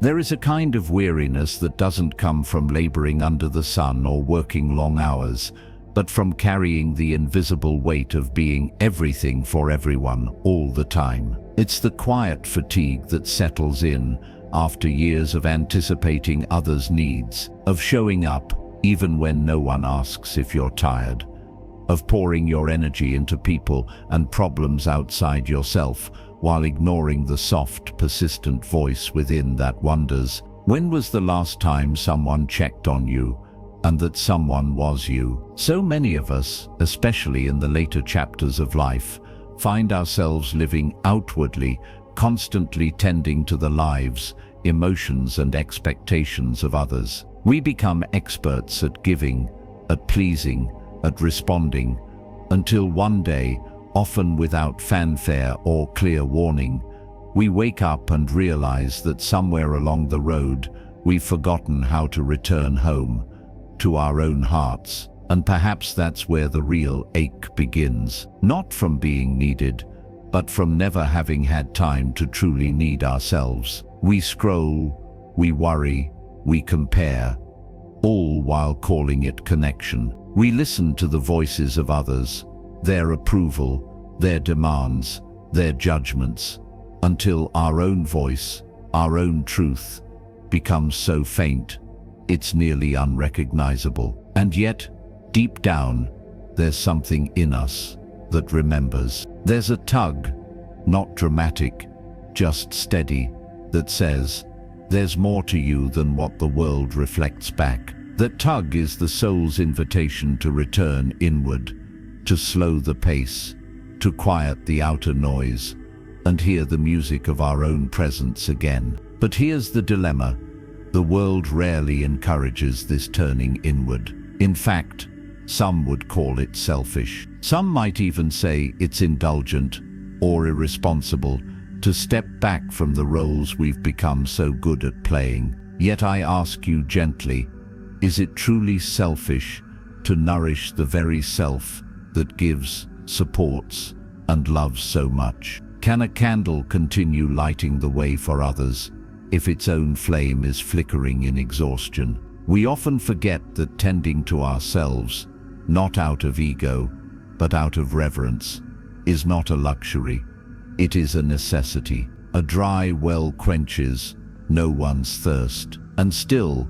There is a kind of weariness that doesn't come from laboring under the sun or working long hours, but from carrying the invisible weight of being everything for everyone all the time. It's the quiet fatigue that settles in after years of anticipating others' needs, of showing up even when no one asks if you're tired, of pouring your energy into people and problems outside yourself while ignoring the soft, persistent voice within that wonders, when was the last time someone checked on you, and that someone was you? So many of us, especially in the later chapters of life, find ourselves living outwardly, constantly tending to the lives, emotions and expectations of others. We become experts at giving, at pleasing, at responding, until one day, often without fanfare or clear warning, we wake up and realize that somewhere along the road we've forgotten how to return home, to our own hearts. And perhaps that's where the real ache begins, not from being needed, but from never having had time to truly need ourselves. We scroll, we worry, we compare, all while calling it connection. We listen to the voices of others, their approval, their demands, their judgments, until our own voice, our own truth, becomes so faint, it's nearly unrecognizable. And yet, deep down, there's something in us that remembers. There's a tug, not dramatic, just steady, that says, there's more to you than what the world reflects back. That tug is the soul's invitation to return inward, to slow the pace, to quiet the outer noise, and hear the music of our own presence again. But here's the dilemma. The world rarely encourages this turning inward. In fact, some would call it selfish. Some might even say it's indulgent or irresponsible to step back from the roles we've become so good at playing. Yet I ask you gently, is it truly selfish to nourish the very self that gives, supports, and loves so much? Can a candle continue lighting the way for others if its own flame is flickering in exhaustion? We often forget that tending to ourselves, not out of ego, but out of reverence, is not a luxury. It is a necessity. A dry well quenches no one's thirst. And still,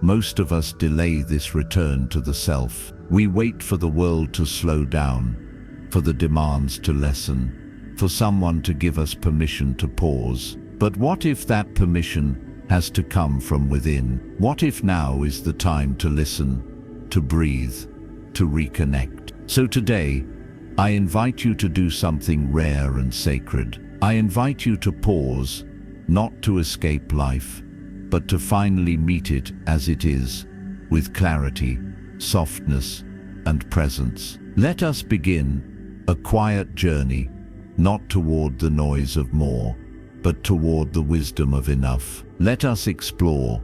most of us delay this return to the self. We wait for the world to slow down, for the demands to lessen, for someone to give us permission to pause. But what if that permission has to come from within? What if now is the time to listen, to breathe, to reconnect? So today, I invite you to do something rare and sacred. I invite you to pause, not to escape life, but to finally meet it as it is, with clarity, softness, and presence. Let us begin a quiet journey, not toward the noise of more, but toward the wisdom of enough. Let us explore,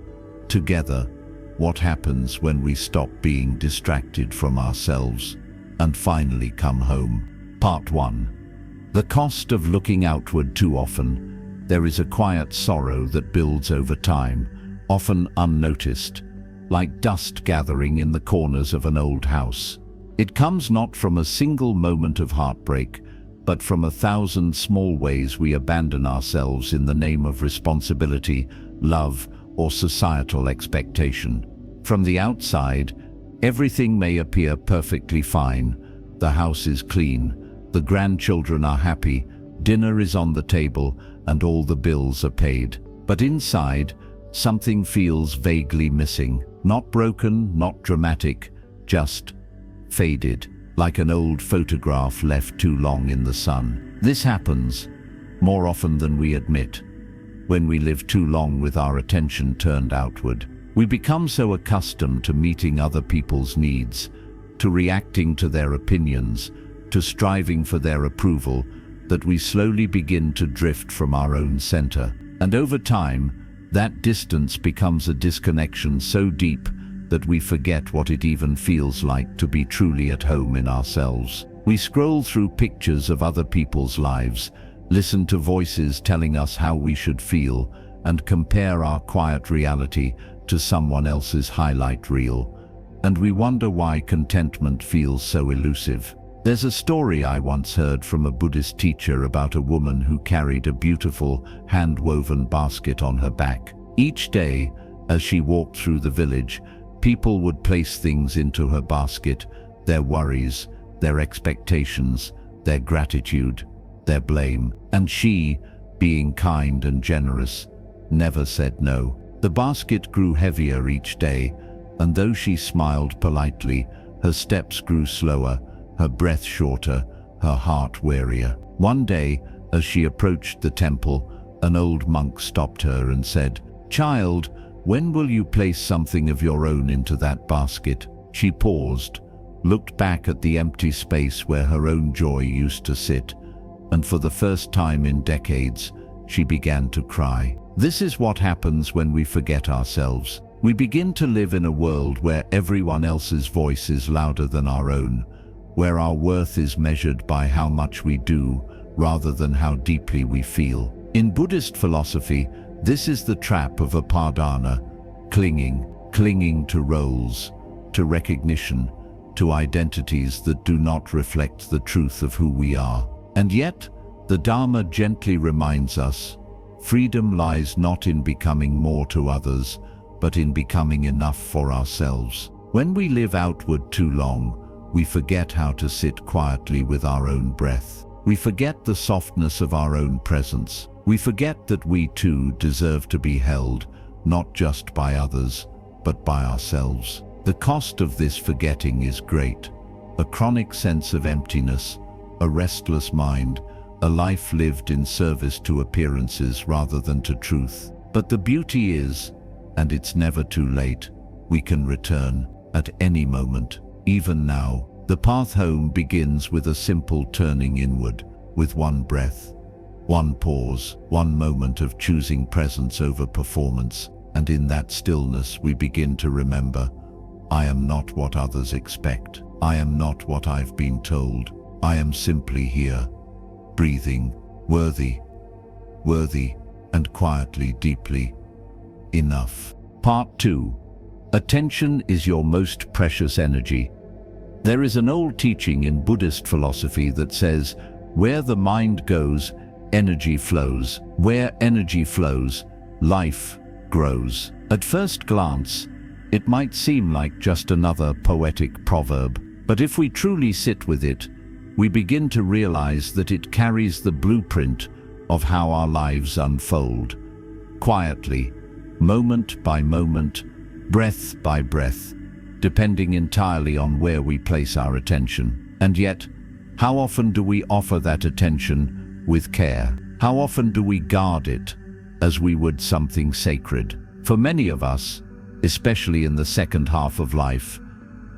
together, what happens when we stop being distracted from ourselves and finally come home. Part 1. The cost of looking outward too often. There is a quiet sorrow that builds over time, often unnoticed, like dust gathering in the corners of an old house. It comes not from a single moment of heartbreak, but from 1,000 small ways we abandon ourselves in the name of responsibility, love, or societal expectation. From the outside, everything may appear perfectly fine. The house is clean, the grandchildren are happy, dinner is on the table, and all the bills are paid. But inside, something feels vaguely missing. Not broken, not dramatic, just faded, like an old photograph left too long in the sun. This happens more often than we admit. When we live too long with our attention turned outward, we become so accustomed to meeting other people's needs, to reacting to their opinions, to striving for their approval, that we slowly begin to drift from our own center. And over time, that distance becomes a disconnection so deep that we forget what it even feels like to be truly at home in ourselves. We scroll through pictures of other people's lives, listen to voices telling us how we should feel, and compare our quiet reality to someone else's highlight reel, and we wonder why contentment feels so elusive. There's a story I once heard from a Buddhist teacher about a woman who carried a beautiful, hand-woven basket on her back. Each day, as she walked through the village, people would place things into her basket, their worries, their expectations, their gratitude, their blame, and she, being kind and generous, never said no. The basket grew heavier each day, and though she smiled politely, her steps grew slower, her breath shorter, her heart wearier. One day, as she approached the temple, an old monk stopped her and said, "Child, when will you place something of your own into that basket?" She paused, looked back at the empty space where her own joy used to sit, and for the first time in decades, she began to cry. This is what happens when we forget ourselves. We begin to live in a world where everyone else's voice is louder than our own, where our worth is measured by how much we do rather than how deeply we feel. In Buddhist philosophy, this is the trap of apadana, clinging to roles, to recognition, to identities that do not reflect the truth of who we are. And yet, the Dharma gently reminds us, freedom lies not in becoming more to others, but in becoming enough for ourselves. When we live outward too long, we forget how to sit quietly with our own breath. We forget the softness of our own presence. We forget that we too deserve to be held, not just by others, but by ourselves. The cost of this forgetting is great. A chronic sense of emptiness, a restless mind, a life lived in service to appearances rather than to truth. But the beauty is, and it's never too late, we can return at any moment. Even now, the path home begins with a simple turning inward, with one breath, one pause, one moment of choosing presence over performance, and in that stillness we begin to remember, I am not what others expect. I am not what I've been told. I am simply here, breathing, worthy, and quietly, deeply enough. Part 2. Attention is your most precious energy. There is an old teaching in Buddhist philosophy that says, where the mind goes, energy flows. Where energy flows, life grows. At first glance, it might seem like just another poetic proverb, but if we truly sit with it, we begin to realize that it carries the blueprint of how our lives unfold. Quietly, moment by moment, breath by breath, depending entirely on where we place our attention. And yet, how often do we offer that attention with care? How often do we guard it as we would something sacred? For many of us, especially in the second half of life,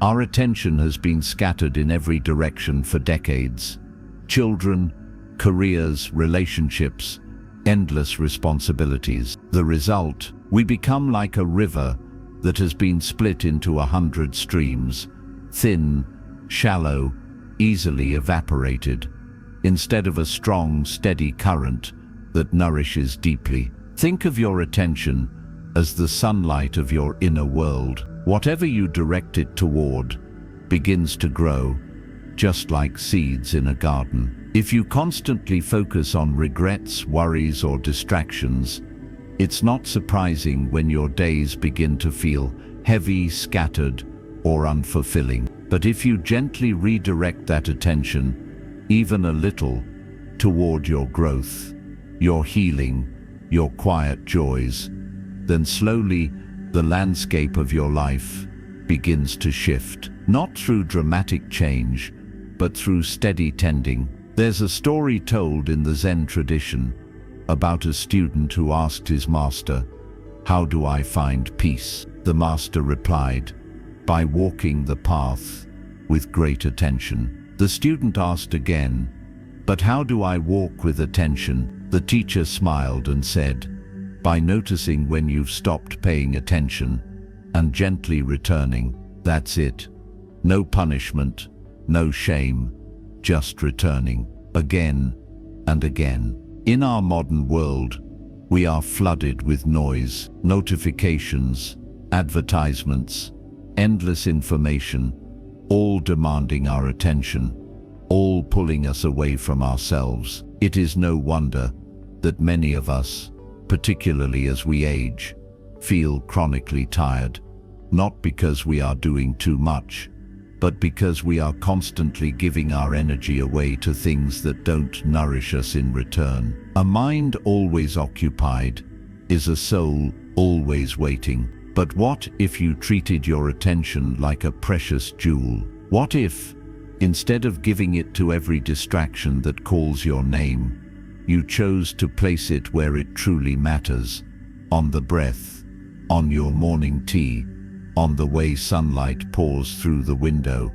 our attention has been scattered in every direction for decades. Children, careers, relationships, endless responsibilities. The result, we become like a river that has been split into 100 streams, thin, shallow, easily evaporated, instead of a strong, steady current that nourishes deeply. Think of your attention as the sunlight of your inner world. Whatever you direct it toward begins to grow, just like seeds in a garden. If you constantly focus on regrets, worries, or distractions, it's not surprising when your days begin to feel heavy, scattered, or unfulfilling. But if you gently redirect that attention, even a little, toward your growth, your healing, your quiet joys, then slowly the landscape of your life begins to shift. Not through dramatic change, but through steady tending. There's a story told in the Zen tradition about a student who asked his master, "How do I find peace?" The master replied, "By walking the path with great attention." The student asked again, "But how do I walk with attention?" The teacher smiled and said, "By noticing when you've stopped paying attention and gently returning. That's it. No punishment, no shame, just returning again and again." In our modern world, We are flooded with noise, notifications, advertisements, endless information, all demanding our attention, all pulling us away from ourselves. It is no wonder that many of us, particularly as we age, feel chronically tired, not because we are doing too much, but because we are constantly giving our energy away to things that don't nourish us in return. A mind always occupied is a soul always waiting. But what if you treated your attention like a precious jewel? What if, instead of giving it to every distraction that calls your name, you chose to place it where it truly matters, on the breath, on your morning tea, on the way sunlight pours through the window,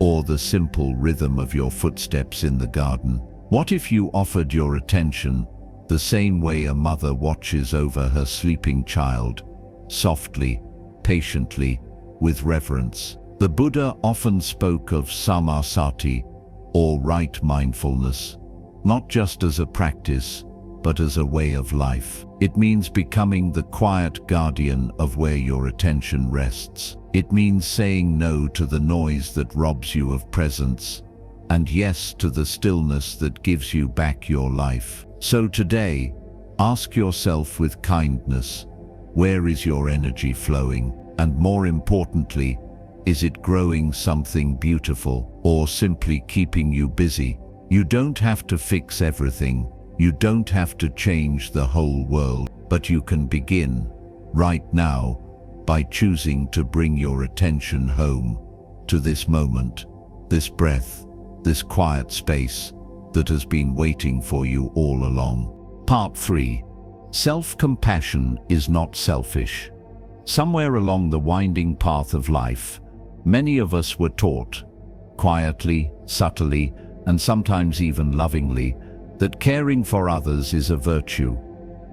or the simple rhythm of your footsteps in the garden? What if you offered your attention the same way a mother watches over her sleeping child, softly, patiently, with reverence? The Buddha often spoke of samasati, or right mindfulness, not just as a practice, but as a way of life. It means becoming the quiet guardian of where your attention rests. It means saying no to the noise that robs you of presence, and yes to the stillness that gives you back your life. So today, ask yourself with kindness, where is your energy flowing? And more importantly, is it growing something beautiful or simply keeping you busy? You don't have to fix everything. You don't have to change the whole world, but you can begin right now by choosing to bring your attention home to this moment, this breath, this quiet space that has been waiting for you all along. Part 3. Self-compassion is not selfish. Somewhere along the winding path of life, many of us were taught, quietly, subtly, and sometimes even lovingly, that caring for others is a virtue,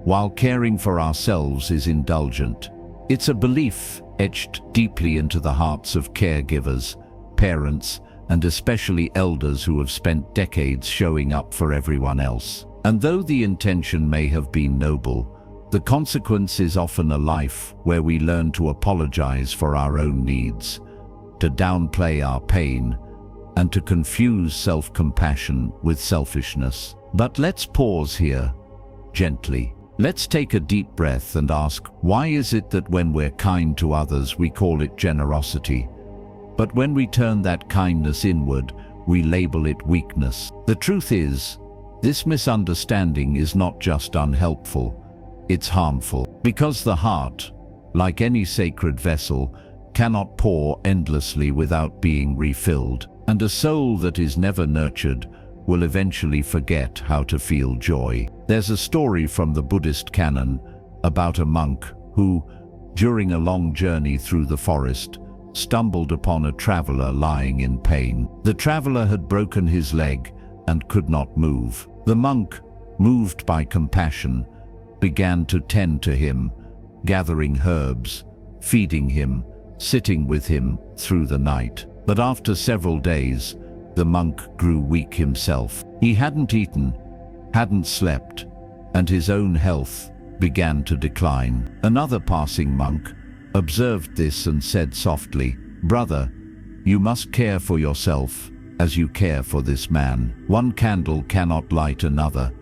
while caring for ourselves is indulgent. It's a belief etched deeply into the hearts of caregivers, parents, and especially elders who have spent decades showing up for everyone else. And though the intention may have been noble, the consequence is often a life where we learn to apologize for our own needs, to downplay our pain, and to confuse self-compassion with selfishness. But let's pause here, gently. Let's take a deep breath and ask, why is it that when we're kind to others we call it generosity, but when we turn that kindness inward, we label it weakness? The truth is, this misunderstanding is not just unhelpful, it's harmful. Because the heart, like any sacred vessel, cannot pour endlessly without being refilled, and a soul that is never nurtured will eventually forget how to feel joy. There's a story from the Buddhist canon about a monk who, during a long journey through the forest, stumbled upon a traveler lying in pain. The traveler had broken his leg and could not move. The monk, moved by compassion, began to tend to him, gathering herbs, feeding him, sitting with him through the night. But after several days, the monk grew weak himself. He hadn't eaten, hadn't slept, and his own health began to decline. Another passing monk observed this and said softly, "Brother, you must care for yourself as you care for this man. One candle cannot light another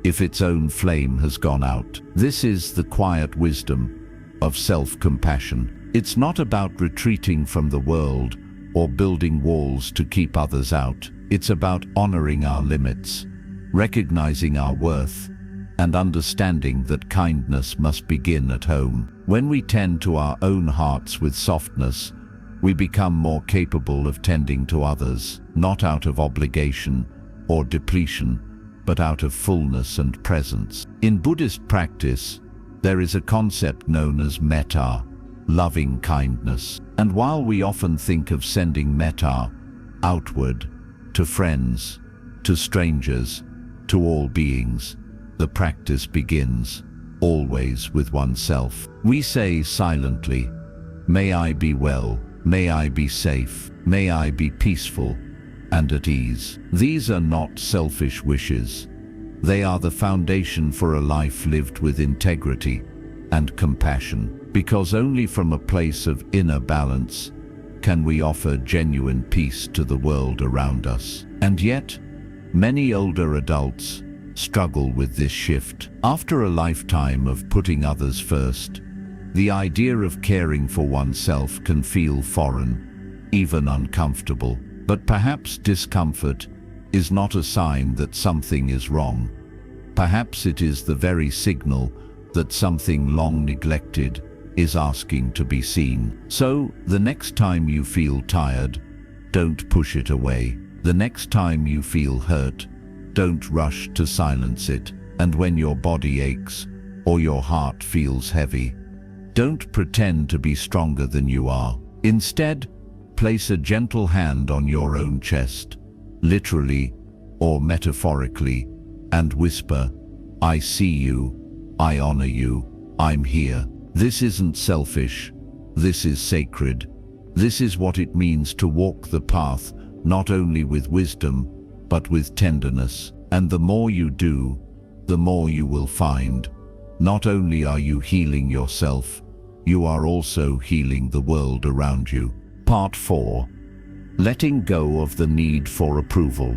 if its own flame has gone out." This is the quiet wisdom of self-compassion. It's not about retreating from the world or building walls to keep others out. It's about honoring our limits, recognizing our worth, and understanding that kindness must begin at home. When we tend to our own hearts with softness, we become more capable of tending to others, not out of obligation or depletion, but out of fullness and presence. In Buddhist practice, there is a concept known as metta, loving kindness. And while we often think of sending metta outward, to friends, to strangers, to all beings, the practice begins always with oneself. We say silently, "May I be well, may I be safe, may I be peaceful and at ease." These are not selfish wishes. They are the foundation for a life lived with integrity and compassion, because only from a place of inner balance can we offer genuine peace to the world around us. And yet, many older adults struggle with this shift. After a lifetime of putting others first, the idea of caring for oneself can feel foreign, even uncomfortable. But perhaps discomfort is not a sign that something is wrong. Perhaps it is the very signal that something long neglected is asking to be seen. So, the next time you feel tired, don't push it away. The next time you feel hurt, don't rush to silence it. And when your body aches or your heart feels heavy, don't pretend to be stronger than you are. Instead, place a gentle hand on your own chest, literally or metaphorically, and whisper, "I see you, I honor you, I'm here." This isn't selfish, this is sacred. This is what it means to walk the path, not only with wisdom, but with tenderness. And the more you do, the more you will find. Not only are you healing yourself, you are also healing the world around you. Part 4. Letting go of the need for approval.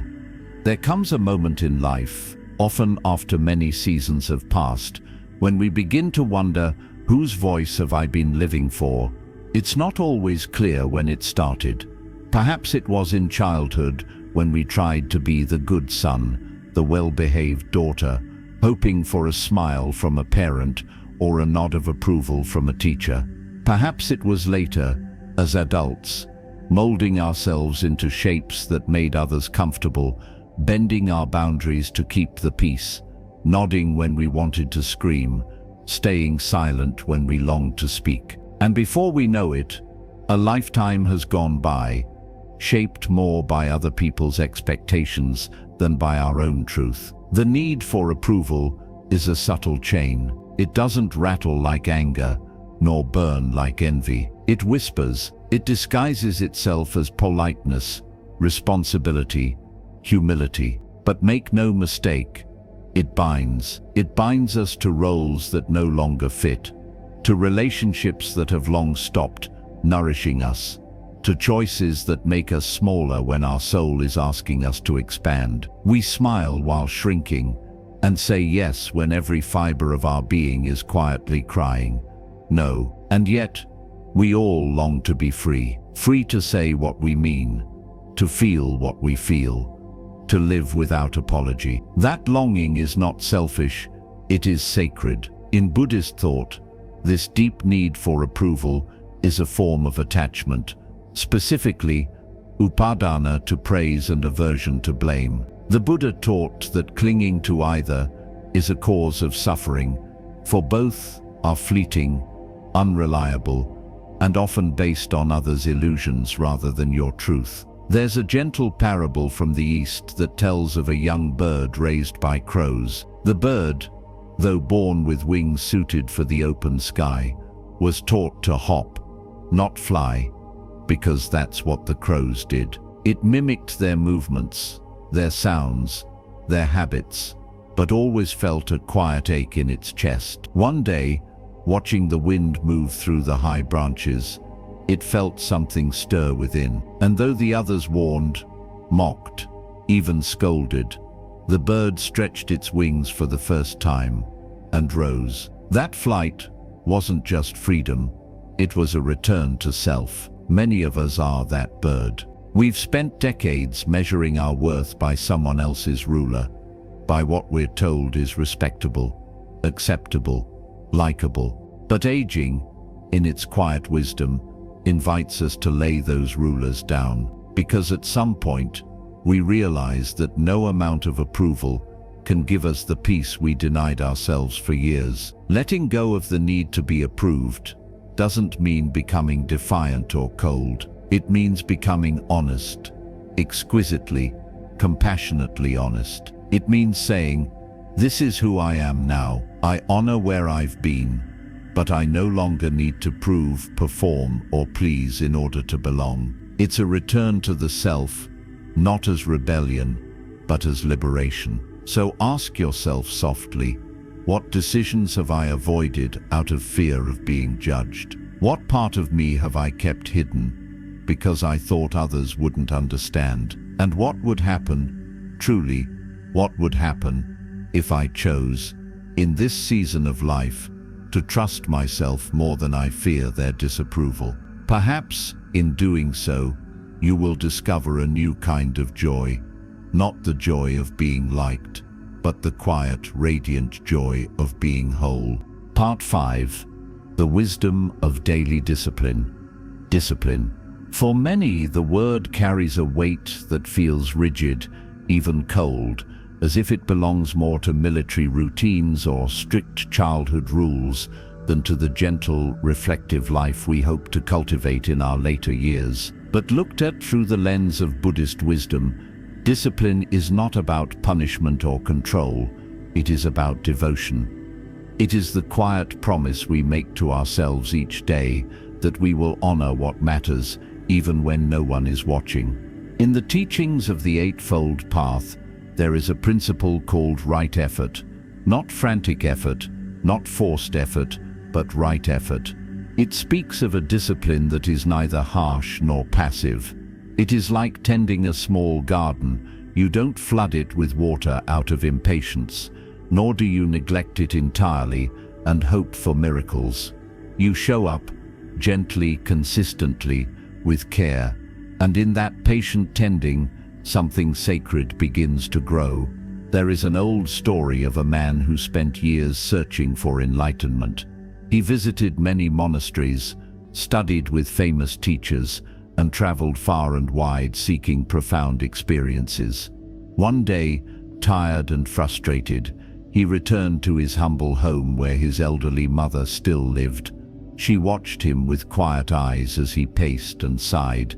There comes a moment in life, often after many seasons have passed, when we begin to wonder, whose voice have I been living for? It's not always clear when it started. Perhaps it was in childhood, when we tried to be the good son, the well-behaved daughter, hoping for a smile from a parent or a nod of approval from a teacher. Perhaps it was later, as adults, molding ourselves into shapes that made others comfortable, bending our boundaries to keep the peace, nodding when we wanted to scream, staying silent when we longed to speak. And before we know it, a lifetime has gone by, shaped more by other people's expectations than by our own truth. The need for approval is a subtle chain. It doesn't rattle like anger, nor burn like envy. It whispers, it disguises itself as politeness, responsibility, humility. But make no mistake, it binds. It binds us to roles that no longer fit, to relationships that have long stopped nourishing us, to choices that make us smaller when our soul is asking us to expand. We smile while shrinking, and say yes when every fiber of our being is quietly crying no. And yet, we all long to be free. Free to say what we mean, to feel what we feel, to live without apology. That longing is not selfish, it is sacred. In Buddhist thought, this deep need for approval is a form of attachment, specifically upadana to praise and aversion to blame. The Buddha taught that clinging to either is a cause of suffering, for both are fleeting, unreliable, and often based on others' illusions rather than your truth. There's a gentle parable from the East that tells of a young bird raised by crows. The bird, though born with wings suited for the open sky, was taught to hop, not fly, because that's what the crows did. It mimicked their movements, their sounds, their habits, but always felt a quiet ache in its chest. One day, watching the wind move through the high branches, it felt something stir within. And though the others warned, mocked, even scolded, the bird stretched its wings for the first time and rose. That flight wasn't just freedom, it was a return to self. Many of us are that bird. We've spent decades measuring our worth by someone else's ruler, by what we're told is respectable, acceptable, likable. But aging, in its quiet wisdom, invites us to lay those rulers down, because at some point, we realize that no amount of approval can give us the peace we denied ourselves for years. Letting go of the need to be approved doesn't mean becoming defiant or cold. It means becoming honest, exquisitely, compassionately honest. It means saying, "This is who I am now. I honor where I've been, but I no longer need to prove, perform, or please in order to belong." It's a return to the self, not as rebellion, but as liberation. So ask yourself softly, what decisions have I avoided out of fear of being judged? What part of me have I kept hidden because I thought others wouldn't understand? And what would happen, truly, what would happen if I chose, in this season of life, to trust myself more than I fear their disapproval? Perhaps, in doing so, you will discover a new kind of joy, not the joy of being liked, but the quiet, radiant joy of being whole. Part 5. The wisdom of daily discipline. Discipline. For many, the word carries a weight that feels rigid, even cold, as if it belongs more to military routines or strict childhood rules than to the gentle, reflective life we hope to cultivate in our later years. But looked at through the lens of Buddhist wisdom, discipline is not about punishment or control, it is about devotion. It is the quiet promise we make to ourselves each day that we will honor what matters, even when no one is watching. In the teachings of the Eightfold Path, there is a principle called right effort. Not frantic effort, not forced effort, but right effort. It speaks of a discipline that is neither harsh nor passive. It is like tending a small garden. You don't flood it with water out of impatience, nor do you neglect it entirely and hope for miracles. You show up, gently, consistently, with care, and in that patient tending, something sacred begins to grow. There is an old story of a man who spent years searching for enlightenment. He visited many monasteries, studied with famous teachers, and traveled far and wide seeking profound experiences. One day, tired and frustrated, he returned to his humble home where his elderly mother still lived. She watched him with quiet eyes as he paced and sighed.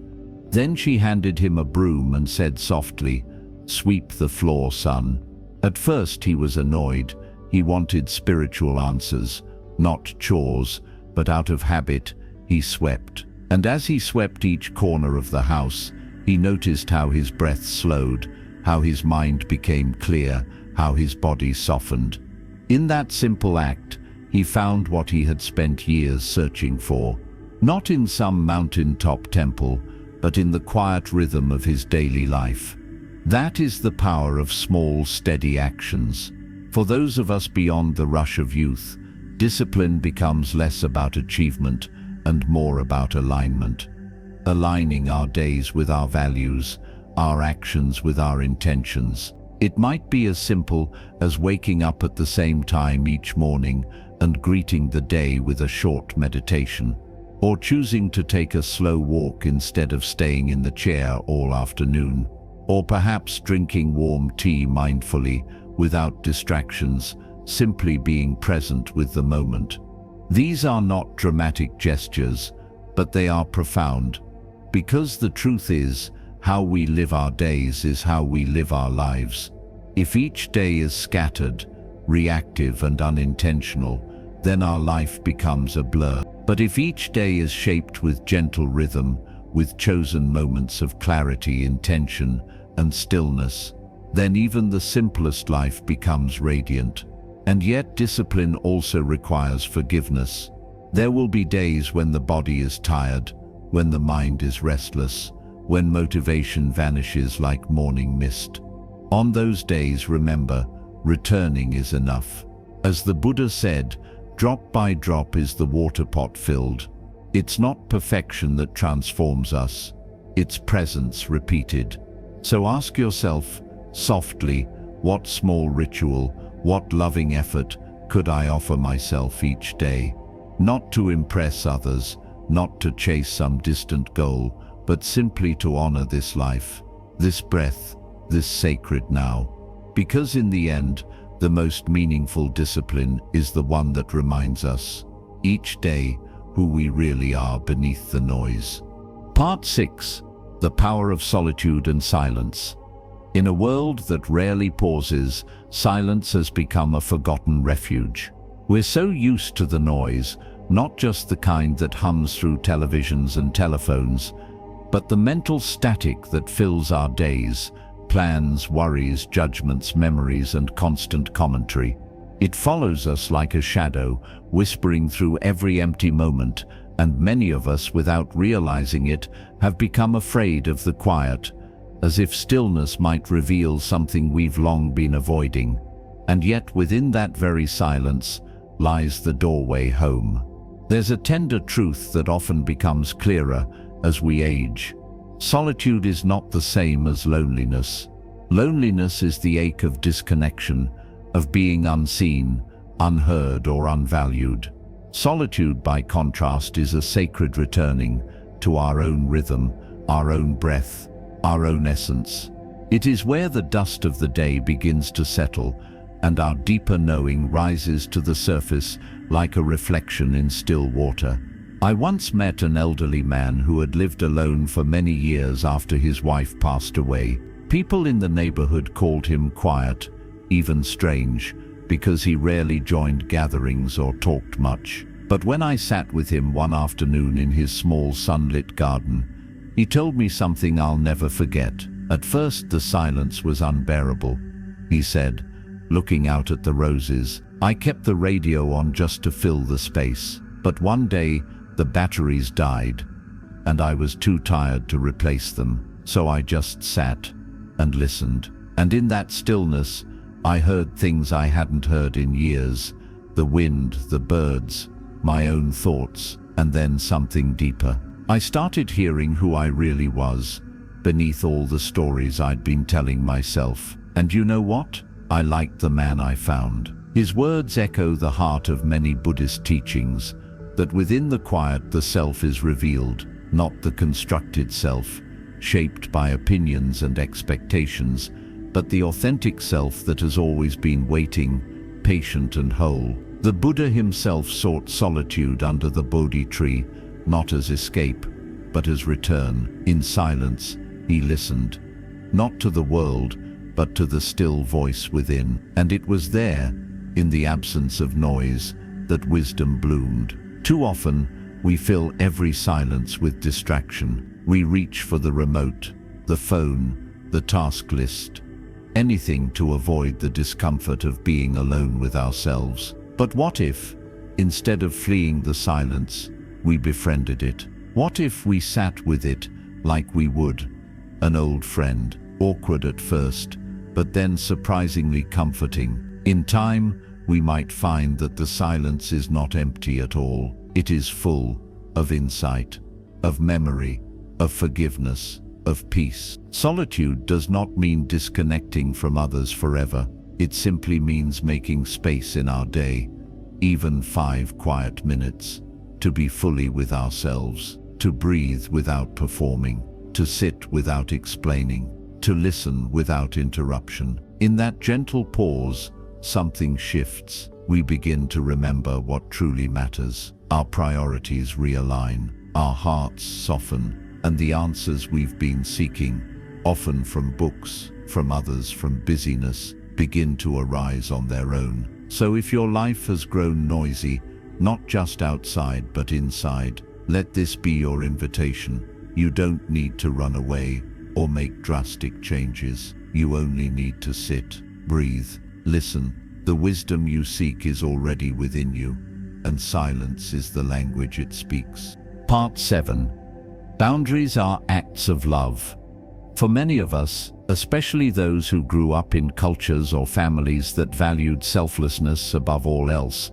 Then she handed him a broom and said softly, "Sweep the floor, son." At first he was annoyed. He wanted spiritual answers, not chores, but out of habit, he swept. And as he swept each corner of the house, he noticed how his breath slowed, how his mind became clear, how his body softened. In that simple act, he found what he had spent years searching for, not in some mountaintop temple, but in the quiet rhythm of his daily life. That is the power of small, steady actions. For those of us beyond the rush of youth, discipline becomes less about achievement and more about alignment. Aligning our days with our values, our actions with our intentions. It might be as simple as waking up at the same time each morning and greeting the day with a short meditation, or choosing to take a slow walk instead of staying in the chair all afternoon, or perhaps drinking warm tea mindfully without distractions, simply being present with the moment. These are not dramatic gestures, but they are profound, because the truth is, how we live our days is how we live our lives. If each day is scattered, reactive and unintentional, then our life becomes a blur. But if each day is shaped with gentle rhythm, with chosen moments of clarity, intention, and stillness, then even the simplest life becomes radiant. And yet discipline also requires forgiveness. There will be days when the body is tired, when the mind is restless, when motivation vanishes like morning mist. On those days, remember, returning is enough. As the Buddha said, drop by drop is the water pot filled. It's not perfection that transforms us, it's presence repeated. So ask yourself, softly, what small ritual, what loving effort could I offer myself each day? Not to impress others, not to chase some distant goal, but simply to honor this life, this breath, this sacred now. Because in the end, the most meaningful discipline is the one that reminds us, each day, who we really are beneath the noise. Part 6. The Power of Solitude and Silence. In a world that rarely pauses, silence has become a forgotten refuge. We're so used to the noise, not just the kind that hums through televisions and telephones, but the mental static that fills our days, plans, worries, judgments, memories, and constant commentary. It follows us like a shadow, whispering through every empty moment, and many of us, without realizing it, have become afraid of the quiet, as if stillness might reveal something we've long been avoiding. And yet within that very silence lies the doorway home. There's a tender truth that often becomes clearer as we age. Solitude is not the same as loneliness. Loneliness is the ache of disconnection, of being unseen, unheard, or unvalued. Solitude, by contrast, is a sacred returning to our own rhythm, our own breath, our own essence. It is where the dust of the day begins to settle and our deeper knowing rises to the surface like a reflection in still water. I once met an elderly man who had lived alone for many years after his wife passed away. People in the neighborhood called him quiet, even strange, because he rarely joined gatherings or talked much. But when I sat with him one afternoon in his small sunlit garden, he told me something I'll never forget. At first the silence was unbearable, he said, looking out at the roses. I kept the radio on just to fill the space, but one day the batteries died, and I was too tired to replace them, so I just sat and listened. And in that stillness, I heard things I hadn't heard in years: the wind, the birds, my own thoughts, and then something deeper. I started hearing who I really was, beneath all the stories I'd been telling myself. And you know what? I liked the man I found. His words echo the heart of many Buddhist teachings, that within the quiet the self is revealed, not the constructed self, shaped by opinions and expectations, but the authentic self that has always been waiting, patient and whole. The Buddha himself sought solitude under the Bodhi tree, not as escape, but as return. In silence, he listened, not to the world, but to the still voice within. And it was there, in the absence of noise, that wisdom bloomed. Too often, we fill every silence with distraction. We reach for the remote, the phone, the task list, anything to avoid the discomfort of being alone with ourselves. But what if, instead of fleeing the silence, we befriended it? What if we sat with it like we would an old friend, awkward at first, but then surprisingly comforting? In time, we might find that the silence is not empty at all. It is full of insight, of memory, of forgiveness, of peace. Solitude does not mean disconnecting from others forever. It simply means making space in our day, even 5 quiet minutes, to be fully with ourselves, to breathe without performing, to sit without explaining, to listen without interruption. In that gentle pause, something shifts. We begin to remember what truly matters. Our priorities realign, our hearts soften, and the answers we've been seeking, often from books, from others, from busyness, begin to arise on their own. So if your life has grown noisy, not just outside but inside, let this be your invitation. You don't need to run away or make drastic changes. You only need to sit, breathe, listen. The wisdom you seek is already within you, and silence is the language it speaks. Part 7. Boundaries are acts of love. For many of us, especially those who grew up in cultures or families that valued selflessness above all else,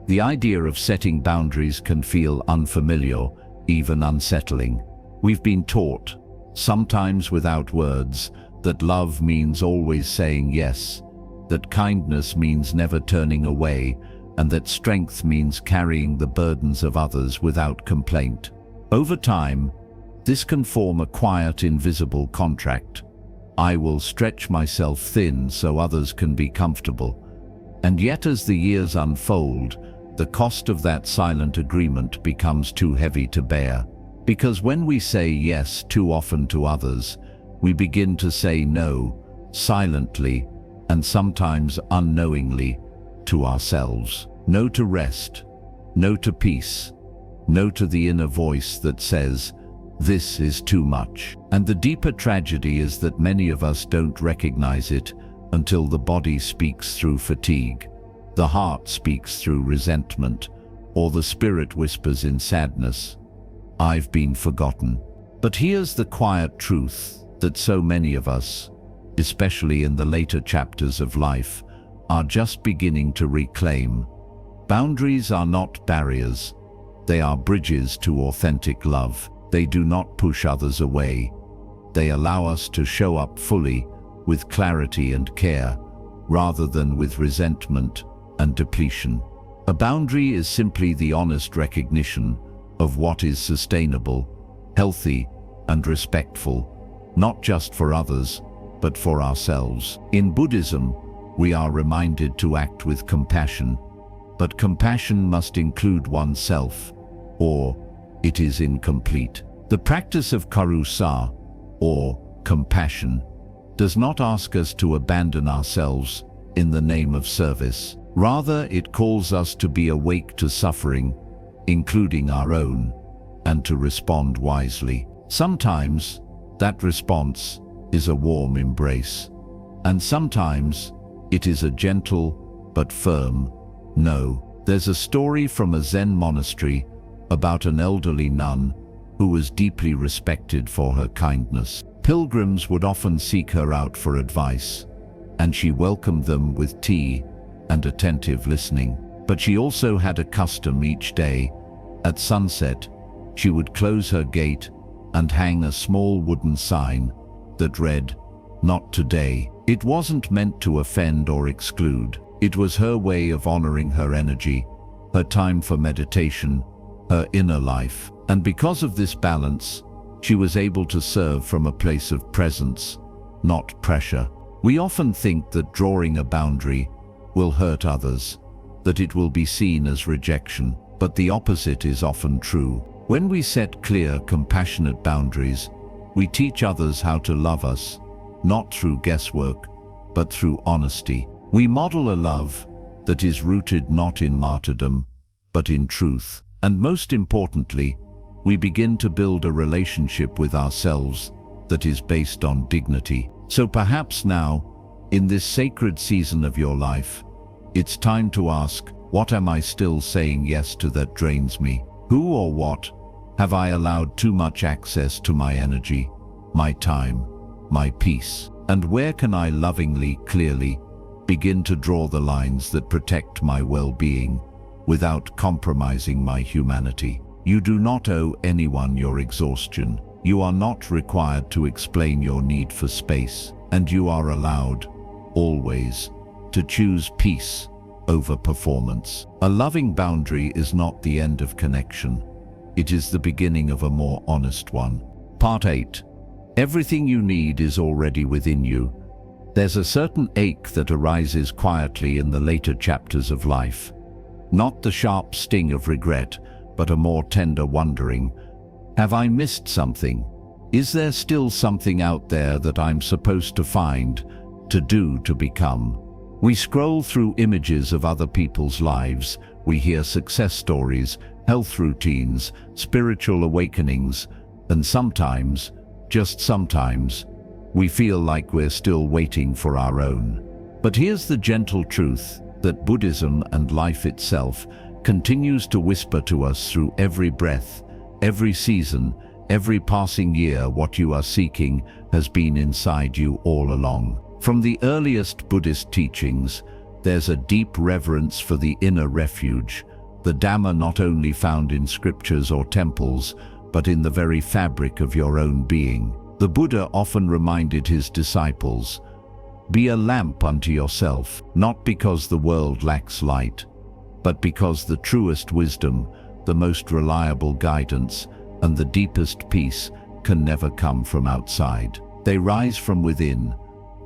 the idea of setting boundaries can feel unfamiliar, even unsettling. We've been taught, sometimes without words, that love means always saying yes, that kindness means never turning away, and that strength means carrying the burdens of others without complaint. Over time, this can form a quiet, invisible contract. I will stretch myself thin so others can be comfortable. And yet as the years unfold, the cost of that silent agreement becomes too heavy to bear. Because when we say yes too often to others, we begin to say no, silently, and sometimes unknowingly, to ourselves. No to rest, no to peace, no to the inner voice that says, This is too much. And the deeper tragedy is that many of us don't recognize it until the body speaks through fatigue, the heart speaks through resentment, or the spirit whispers in sadness, "I've been forgotten." But here's the quiet truth that so many of us, especially in the later chapters of life, are just beginning to reclaim. Boundaries are not barriers. They are bridges to authentic love. They do not push others away. They allow us to show up fully, with clarity and care, rather than with resentment and depletion. A boundary is simply the honest recognition of what is sustainable, healthy, and respectful, not just for others, but for ourselves. In Buddhism, we are reminded to act with compassion, but compassion must include oneself, or it is incomplete. The practice of karusa, or compassion, does not ask us to abandon ourselves in the name of service. Rather, it calls us to be awake to suffering, including our own, and to respond wisely. Sometimes, that response is a warm embrace, and sometimes it is a gentle but firm no. There's a story from a Zen monastery about an elderly nun who was deeply respected for her kindness. Pilgrims would often seek her out for advice, and she welcomed them with tea and attentive listening. But she also had a custom each day. At sunset, she would close her gate and hang a small wooden sign that read, "Not today." It wasn't meant to offend or exclude. It was her way of honoring her energy, her time for meditation, her inner life. And because of this balance, she was able to serve from a place of presence, not pressure. We often think that drawing a boundary will hurt others, that it will be seen as rejection, but the opposite is often true. When we set clear, compassionate boundaries, we teach others how to love us, not through guesswork, but through honesty. We model a love that is rooted not in martyrdom, but in truth. And most importantly, we begin to build a relationship with ourselves that is based on dignity. So perhaps now, in this sacred season of your life, it's time to ask, what am I still saying yes to that drains me? Who or what have I allowed too much access to my energy, my time, my peace? And where can I lovingly, clearly, begin to draw the lines that protect my well-being without compromising my humanity? You do not owe anyone your exhaustion. You are not required to explain your need for space, and you are allowed, always, to choose peace over performance. A loving boundary is not the end of connection. It is the beginning of a more honest one. Part 8. Everything you need is already within you. There's a certain ache that arises quietly in the later chapters of life. Not the sharp sting of regret, but a more tender wondering. Have I missed something? Is there still something out there that I'm supposed to find, to do, to become? We scroll through images of other people's lives. We hear success stories, health routines, spiritual awakenings, and sometimes, just sometimes, we feel like we're still waiting for our own. But here's the gentle truth, that Buddhism and life itself continues to whisper to us through every breath, every season, every passing year. What you are seeking has been inside you all along. From the earliest Buddhist teachings, there's a deep reverence for the inner refuge, the Dhamma not only found in scriptures or temples, but in the very fabric of your own being. The Buddha often reminded his disciples, "Be a lamp unto yourself," not because the world lacks light, but because the truest wisdom, the most reliable guidance, and the deepest peace can never come from outside. They rise from within,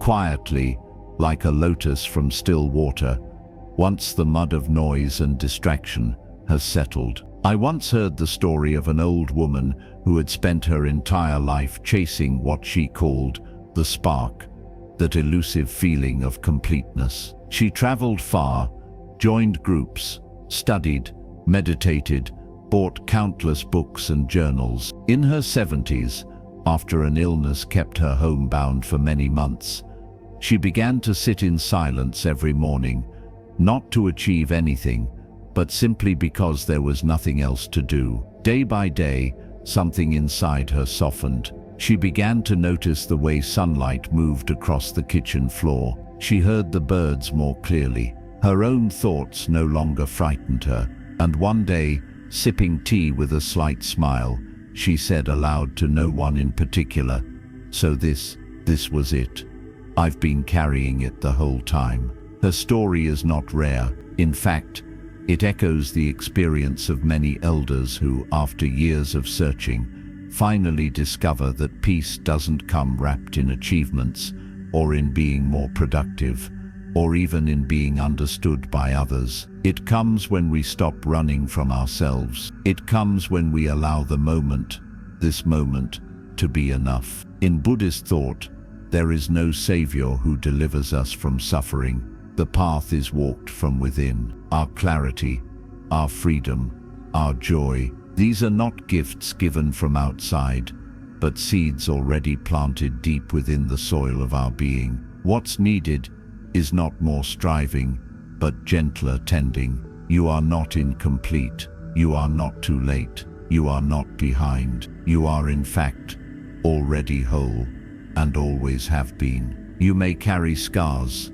quietly, like a lotus from still water, once the mud of noise and distraction has settled. I once heard the story of an old woman who had spent her entire life chasing what she called the spark, that elusive feeling of completeness. She traveled far, joined groups, studied, meditated, bought countless books and journals. In her 70s, after an illness kept her homebound for many months, she began to sit in silence every morning, not to achieve anything, but simply because there was nothing else to do. Day by day, something inside her softened. She began to notice the way sunlight moved across the kitchen floor. She heard the birds more clearly. Her own thoughts no longer frightened her, and one day, sipping tea with a slight smile, she said aloud to no one in particular, "So this was it. I've been carrying it the whole time." Her story is not rare. In fact, it echoes the experience of many elders who, after years of searching, finally discover that peace doesn't come wrapped in achievements, or in being more productive, or even in being understood by others. It comes when we stop running from ourselves. It comes when we allow the moment, this moment, to be enough. In Buddhist thought, there is no savior who delivers us from suffering. The path is walked from within. Our clarity, our freedom, our joy, these are not gifts given from outside, but seeds already planted deep within the soil of our being. What's needed is not more striving, but gentler tending. You are not incomplete. You are not too late. You are not behind. You are, in fact, already whole, and always have been. You may carry scars.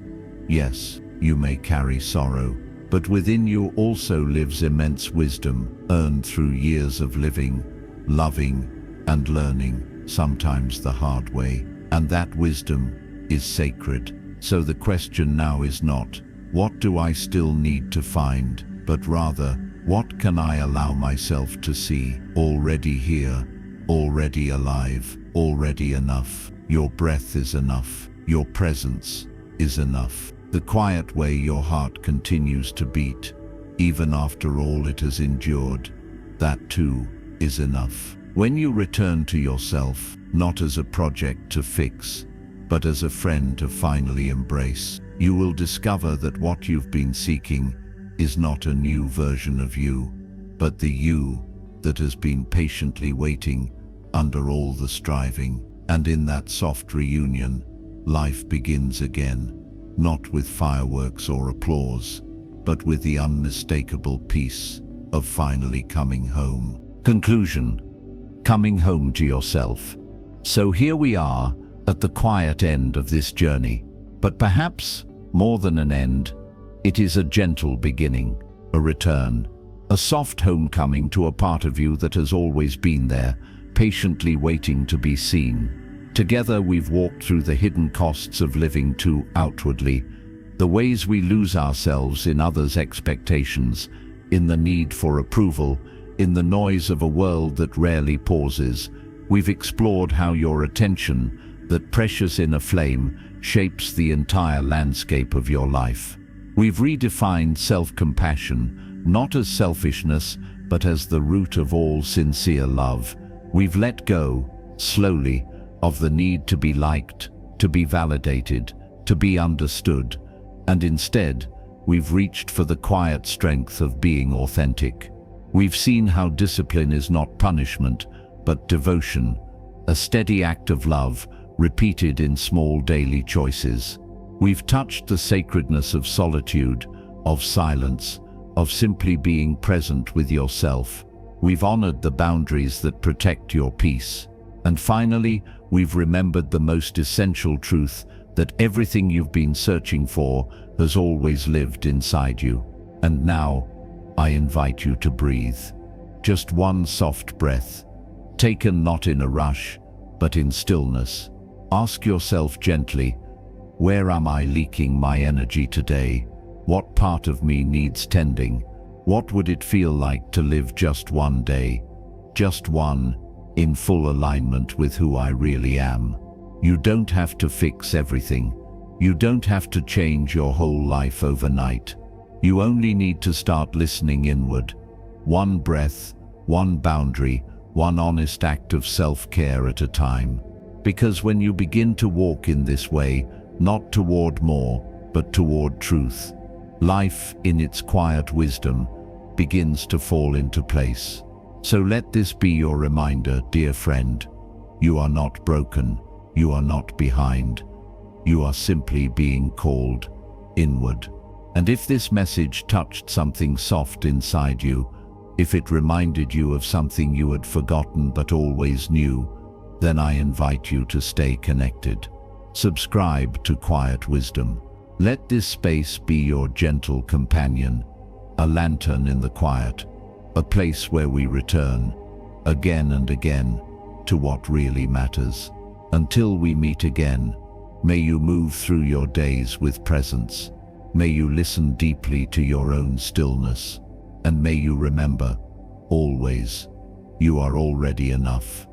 Yes, you may carry sorrow, but within you also lives immense wisdom, earned through years of living, loving, and learning, sometimes the hard way. And that wisdom is sacred. So the question now is not, what do I still need to find, but rather, what can I allow myself to see? Already here, already alive, already enough. Your breath is enough. Your presence is enough. The quiet way your heart continues to beat, even after all it has endured, that too is enough. When you return to yourself, not as a project to fix, but as a friend to finally embrace, you will discover that what you've been seeking is not a new version of you, but the you that has been patiently waiting under all the striving. And in that soft reunion, life begins again, not with fireworks or applause, but with the unmistakable peace of finally coming home. Conclusion: coming home to yourself. So here we are, at the quiet end of this journey. But perhaps, more than an end, it is a gentle beginning, a return, a soft homecoming to a part of you that has always been there, patiently waiting to be seen. Together we've walked through the hidden costs of living too outwardly, the ways we lose ourselves in others' expectations, in the need for approval, in the noise of a world that rarely pauses. We've explored how your attention, that precious inner flame, shapes the entire landscape of your life. We've redefined self-compassion, not as selfishness, but as the root of all sincere love. We've let go, slowly, of the need to be liked, to be validated, to be understood, and instead, we've reached for the quiet strength of being authentic. We've seen how discipline is not punishment, but devotion, a steady act of love, repeated in small daily choices. We've touched the sacredness of solitude, of silence, of simply being present with yourself. We've honored the boundaries that protect your peace. And finally, we've remembered the most essential truth, that everything you've been searching for has always lived inside you. And now, I invite you to breathe. Just one soft breath, taken not in a rush, but in stillness. Ask yourself gently, where am I leaking my energy today? What part of me needs tending? What would it feel like to live just one day, just one, in full alignment with who I really am? You don't have to fix everything. You don't have to change your whole life overnight. You only need to start listening inward. One breath, one boundary, one honest act of self-care at a time. Because when you begin to walk in this way, not toward more, but toward truth, life, in its quiet wisdom, begins to fall into place. So let this be your reminder, dear friend. You are not broken. You are not behind. You are simply being called inward. And if this message touched something soft inside you, if it reminded you of something you had forgotten but always knew, then I invite you to stay connected. Subscribe to Quiet Wisdom. Let this space be your gentle companion, a lantern in the quiet, a place where we return, again and again, to what really matters. Until we meet again, may you move through your days with presence. May you listen deeply to your own stillness. And may you remember, always, you are already enough.